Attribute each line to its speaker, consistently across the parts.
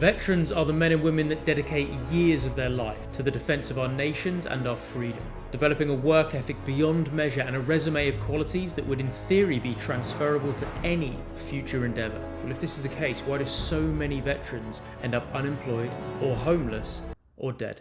Speaker 1: Veterans are the men and women that dedicate years of their life to the defense of our nations and our freedom, developing a work ethic beyond measure and a resume of qualities that would in theory be transferable to any future endeavour. Well, if this is the case, why do so many veterans end up unemployed or homeless or dead?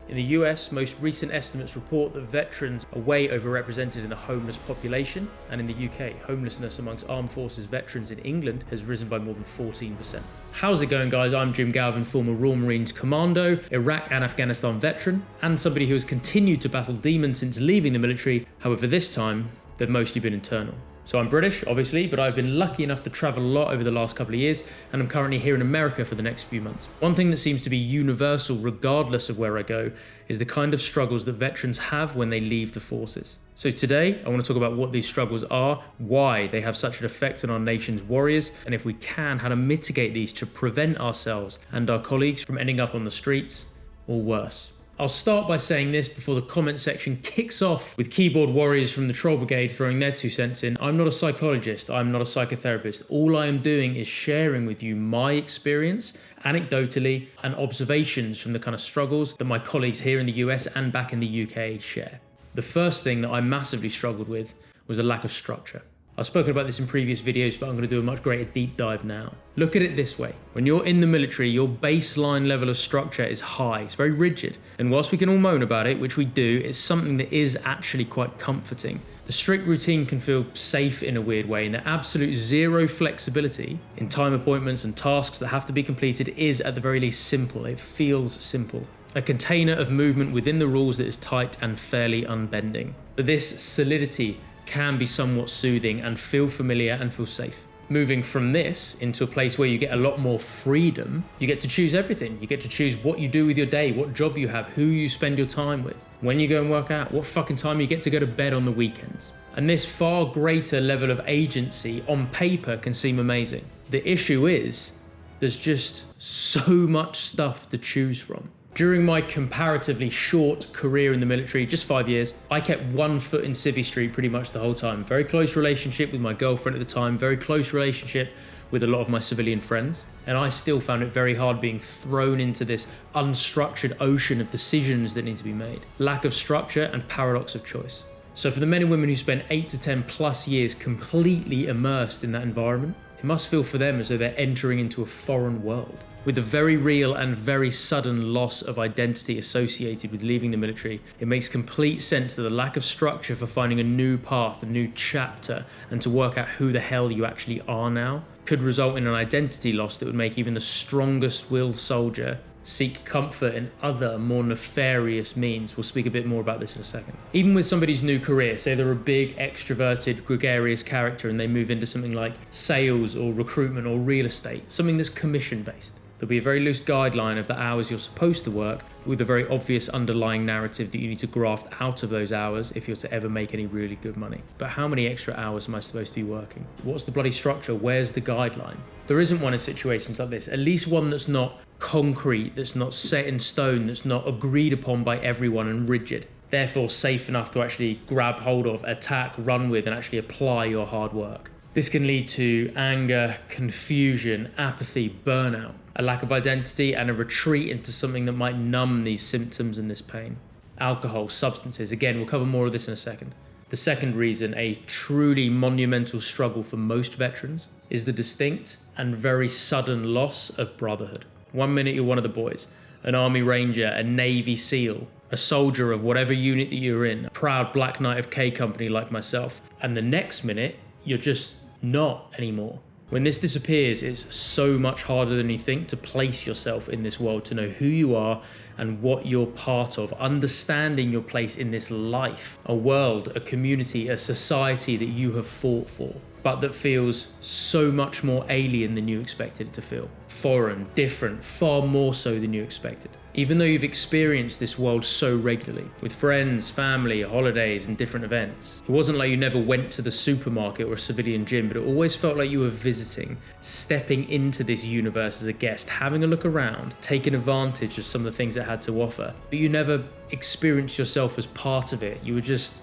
Speaker 1: In the US, most recent estimates report that veterans are way overrepresented in the homeless population, and in the UK, homelessness amongst armed forces veterans in England has risen by more than 14%. How's it going, guys? I'm Jim Galvin, former Royal Marines Commando, Iraq and Afghanistan veteran, and somebody who has continued to battle demons since leaving the military. However, this time, they've mostly been internal. So I'm British, obviously, but I've been lucky enough to travel a lot over the last couple of years, and I'm currently here in America for the next few months. One thing that seems to be universal, regardless of where I go, is the kind of struggles that veterans have when they leave the forces. So today, I want to talk about what these struggles are, why they have such an effect on our nation's warriors, and if we can, how to mitigate these to prevent ourselves and our colleagues from ending up on the streets, or worse. I'll start by saying this before the comment section kicks off with keyboard warriors from the Troll Brigade throwing their 2 cents in. I'm not a psychologist, I'm not a psychotherapist. All I am doing is sharing with you my experience, anecdotally, and observations from the kind of struggles that my colleagues here in the US and back in the UK share. The first thing that I massively struggled with was a lack of structure. I've spoken about this in previous videos, but I'm going to do a much greater deep dive now. Look at it this way. When you're in the military, your baseline level of structure is high. It's very rigid. And whilst we can all moan about it, which we do, it's something that is actually quite comforting. The strict routine can feel safe in a weird way, and the absolute zero flexibility in time appointments and tasks that have to be completed is at the very least simple. It feels simple. A container of movement within the rules that is tight and fairly unbending. But this solidity can be somewhat soothing and feel familiar and feel safe. Moving from this into a place where you get a lot more freedom, you get to choose everything. You get to choose what you do with your day, what job you have, who you spend your time with, when you go and work out, what fucking time you get to go to bed on the weekends. And this far greater level of agency on paper can seem amazing. The issue is, there's just so much stuff to choose from. During my comparatively short career in the military, just 5 years, I kept one foot in Civvy Street pretty much the whole time. Very close relationship with my girlfriend at the time, very close relationship with a lot of my civilian friends. And I still found it very hard being thrown into this unstructured ocean of decisions that need to be made. Lack of structure and paradox of choice. So for the men and women who spend 8 to 10 plus years completely immersed in that environment, it must feel for them as though they're entering into a foreign world. With the very real and very sudden loss of identity associated with leaving the military, it makes complete sense that the lack of structure for finding a new path, a new chapter, and to work out who the hell you actually are now, could result in an identity loss that would make even the strongest willed soldier seek comfort in other, more nefarious means. We'll speak a bit more about this in a second. Even with somebody's new career, say they're a big, extroverted, gregarious character and they move into something like sales or recruitment or real estate, something that's commission-based. There'll be a very loose guideline of the hours you're supposed to work, with a very obvious underlying narrative that you need to graft out of those hours if you're to ever make any really good money. But how many extra hours am I supposed to be working? What's the bloody structure? Where's the guideline? There isn't one in situations like this, at least one that's not concrete, that's not set in stone, that's not agreed upon by everyone and rigid. Therefore safe enough to actually grab hold of, attack, run with, and actually apply your hard work. This can lead to anger, confusion, apathy, burnout, a lack of identity, and a retreat into something that might numb these symptoms and this pain. Alcohol, substances, again, we'll cover more of this in a second. The second reason, a truly monumental struggle for most veterans, is the distinct and very sudden loss of brotherhood. 1 minute you're one of the boys, an Army Ranger, a Navy SEAL, a soldier of whatever unit that you're in, a proud Black Knight of K Company like myself, and the next minute, you're just not anymore. When this disappears, it's so much harder than you think to place yourself in this world, to know who you are and what you're part of, understanding your place in this life, a world, a community, a society that you have fought for, but that feels so much more alien than you expected it to feel. Foreign, different, far more so than you expected. Even though you've experienced this world so regularly, with friends, family, holidays, and different events. It wasn't like you never went to the supermarket or a civilian gym, but it always felt like you were visiting, stepping into this universe as a guest, having a look around, taking advantage of some of the things it had to offer. But you never experienced yourself as part of it. You were just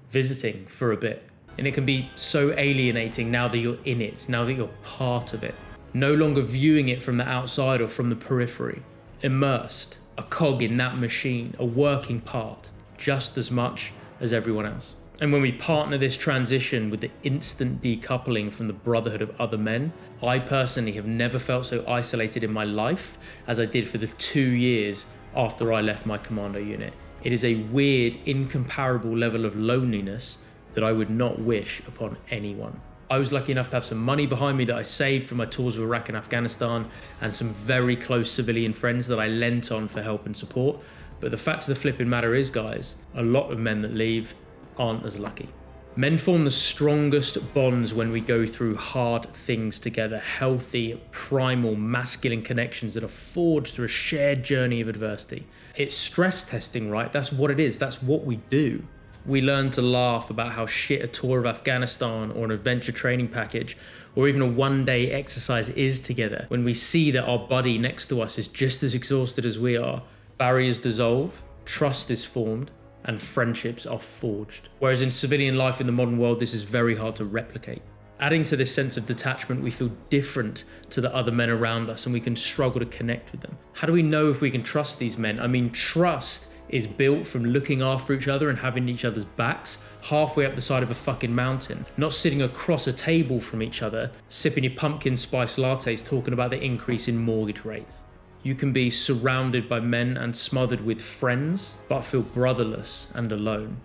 Speaker 1: visiting for a bit. And it can be so alienating now that you're in it, now that you're part of it. no longer viewing it from the outside or from the periphery, immersed, a cog in that machine, a working part, just as much as everyone else. And when we partner this transition with the instant decoupling from the brotherhood of other men, I personally have never felt so isolated in my life as I did for the 2 years after I left my commando unit. It is a weird, incomparable level of loneliness that I would not wish upon anyone. I was lucky enough to have some money behind me that I saved from my tours of Iraq and Afghanistan, and some very close civilian friends that I lent on for help and support. But the fact of the flipping matter is, guys, a lot of men that leave aren't as lucky. Men form the strongest bonds when we go through hard things together, healthy, primal, masculine connections that are forged through a shared journey of adversity. It's stress testing, right? That's what it is. That's what we do. We learn to laugh about how shit a tour of Afghanistan or an adventure training package or even a one-day exercise is together when we see that our buddy next to us is just as exhausted as we are. Barriers dissolve, trust is formed, and friendships are forged. Whereas in civilian life in the modern world, this is very hard to replicate. Adding to this sense of detachment, we feel different to the other men around us and we can struggle to connect with them. How do we know if we can trust these men? I mean, trust is built from looking after each other and having each other's backs halfway up the side of a fucking mountain, not sitting across a table from each other, sipping your pumpkin spice lattes, talking about the increase in mortgage rates. You can be surrounded by men and smothered with friends, but feel brotherless and alone.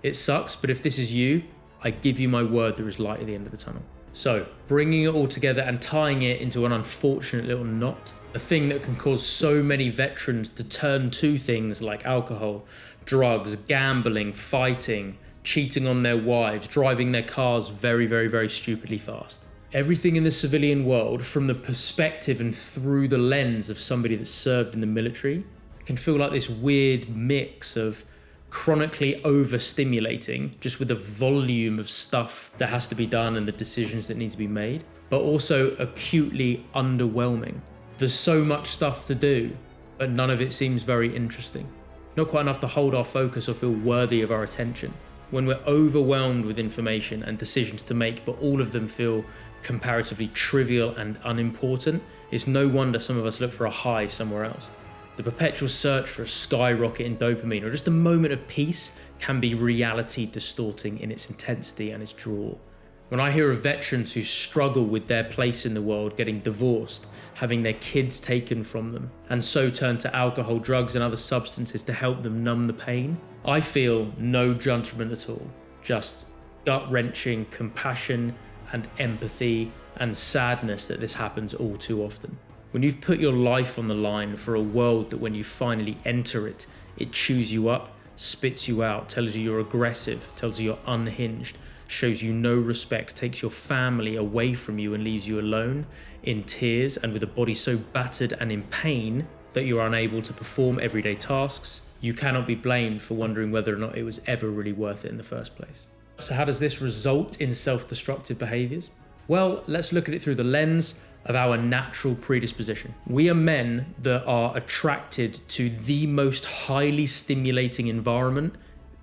Speaker 1: It sucks, but if this is you, I give you my word there is light at the end of the tunnel. So, bringing it all together and tying it into an unfortunate little knot, a thing that can cause so many veterans to turn to things like alcohol, drugs, gambling, fighting, cheating on their wives, driving their cars very, very, very stupidly fast. Everything in the civilian world, from the perspective and through the lens of somebody that served in the military, can feel like this weird mix of chronically overstimulating, just with the volume of stuff that has to be done and the decisions that need to be made, but also acutely underwhelming. There's so much stuff to do, but none of it seems very interesting. Not quite enough to hold our focus or feel worthy of our attention. When we're overwhelmed with information and decisions to make, but all of them feel comparatively trivial and unimportant, it's no wonder some of us look for a high somewhere else. The perpetual search for a skyrocket in dopamine or just a moment of peace can be reality distorting in its intensity and its draw. When I hear of veterans who struggle with their place in the world, getting divorced, having their kids taken from them, and so turn to alcohol, drugs, and other substances to help them numb the pain, I feel no judgment at all, just gut-wrenching compassion and empathy and sadness that this happens all too often. When you've put your life on the line for a world that when you finally enter it, it chews you up, spits you out, tells you you're aggressive, tells you you're unhinged, shows you no respect, takes your family away from you and leaves you alone, in tears and with a body so battered and in pain that you're unable to perform everyday tasks, you cannot be blamed for wondering whether or not it was ever really worth it in the first place. So how does this result in self-destructive behaviors? Well, let's look at it through the lens of our natural predisposition. We are men that are attracted to the most highly stimulating environment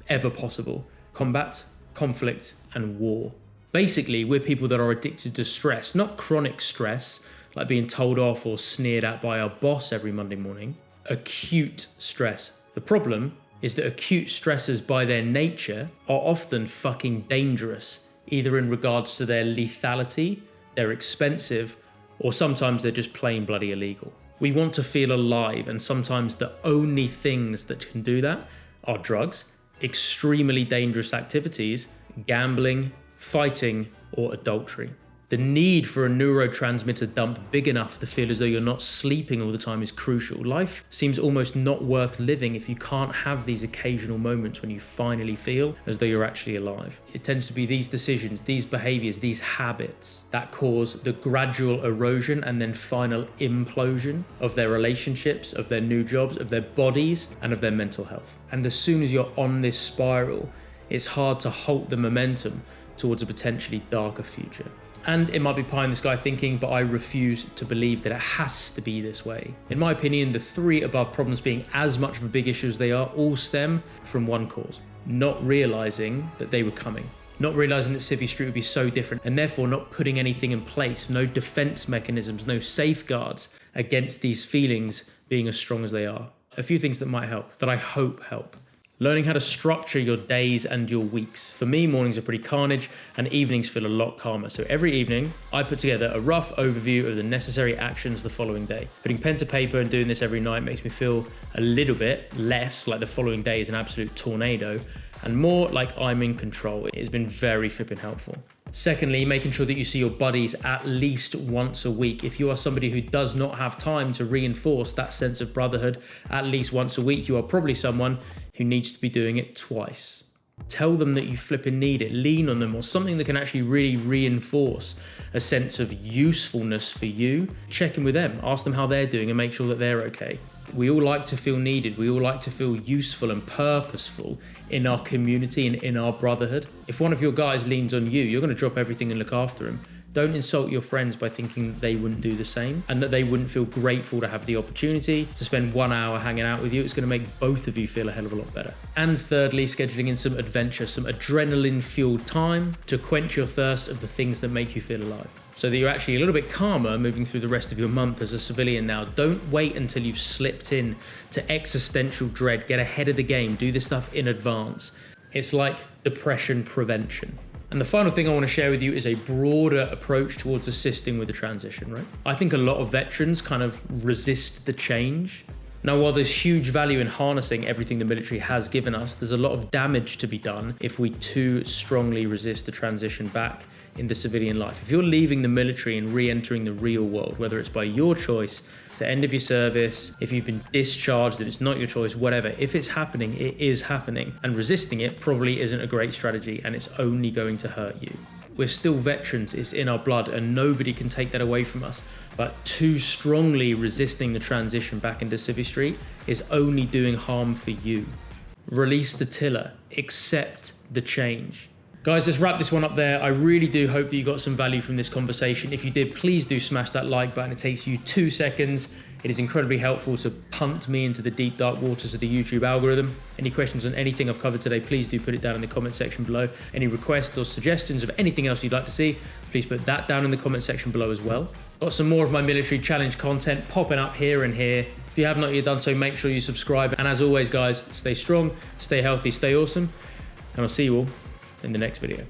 Speaker 1: ever possible: combat, conflict, and war. Basically, we're people that are addicted to stress, not chronic stress, like being told off or sneered at by our boss every Monday morning. Acute stress. The problem is that acute stressors by their nature are often fucking dangerous, either in regards to their lethality, they're expensive, or sometimes they're just plain bloody illegal. We want to feel alive, and sometimes the only things that can do that are drugs, extremely dangerous activities, gambling, fighting, or adultery. The need for a neurotransmitter dump big enough to feel as though you're not sleeping all the time is crucial. Life seems almost not worth living if you can't have these occasional moments when you finally feel as though you're actually alive. It tends to be these decisions, these behaviors, these habits that cause the gradual erosion and then final implosion of their relationships, of their new jobs, of their bodies, and of their mental health. And as soon as you're on this spiral, it's hard to halt the momentum towards a potentially darker future. And it might be pie in the sky thinking, but I refuse to believe that it has to be this way. In my opinion, the three above problems being as much of a big issue as they are all stem from one cause: not realizing that they were coming. not realizing that Civvy Street would be so different, and therefore not putting anything in place, no defense mechanisms, no safeguards against these feelings being as strong as they are. A few things that might help, that I hope help. Learning how to structure your days and your weeks. For me, mornings are pretty carnage and evenings feel a lot calmer. So every evening, I put together a rough overview of the necessary actions the following day. Putting pen to paper and doing this every night makes me feel a little bit less like the following day is an absolute tornado and more like I'm in control. It has been very flipping helpful. Secondly, making sure that you see your buddies at least once a week. If you are somebody who does not have time to reinforce that sense of brotherhood at least once a week, you are probably someone who needs to be doing it twice. Tell them that you flipping need it, lean on them, or something that can actually really reinforce a sense of usefulness for you. Check in with them, ask them how they're doing and make sure that they're okay. We all like to feel needed. We all like to feel useful and purposeful in our community and in our brotherhood. If one of your guys leans on you, you're going to drop everything and look after him. Don't insult your friends by thinking they wouldn't do the same and that they wouldn't feel grateful to have the opportunity to spend 1 hour hanging out with you. It's going to make both of you feel a hell of a lot better. And thirdly, scheduling in some adventure, some adrenaline-fueled time to quench your thirst of the things that make you feel alive, so that you're actually a little bit calmer moving through the rest of your month as a civilian now. Don't wait until you've slipped in to existential dread. Get ahead of the game. Do this stuff in advance. It's like depression prevention. And the final thing I want to share with you is a broader approach towards assisting with the transition, right? I think a lot of veterans kind of resist the change. Now, while there's huge value in harnessing everything the military has given us, there's a lot of damage to be done if we too strongly resist the transition back into civilian life. If you're leaving the military and re-entering the real world, whether it's by your choice, it's the end of your service, if you've been discharged and it's not your choice, whatever, if it's happening, it is happening. And resisting it probably isn't a great strategy and it's only going to hurt you. We're still veterans, it's in our blood and nobody can take that away from us. But too strongly resisting the transition back into Civvy Street is only doing harm for you. Release the tiller, accept the change. Guys, let's wrap this one up there. I really do hope that you got some value from this conversation. If you did, please do smash that like button. It takes you 2 seconds. It is incredibly helpful to punt me into the deep, dark waters of the YouTube algorithm. Any questions on anything I've covered today, please do put it down in the comment section below. Any requests or suggestions of anything else you'd like to see, please put that down in the comment section below as well. Got some more of my military challenge content popping up here and here. If you have not yet done so, make sure you subscribe. And as always, guys, stay strong, stay healthy, stay awesome. And I'll see you all in the next video.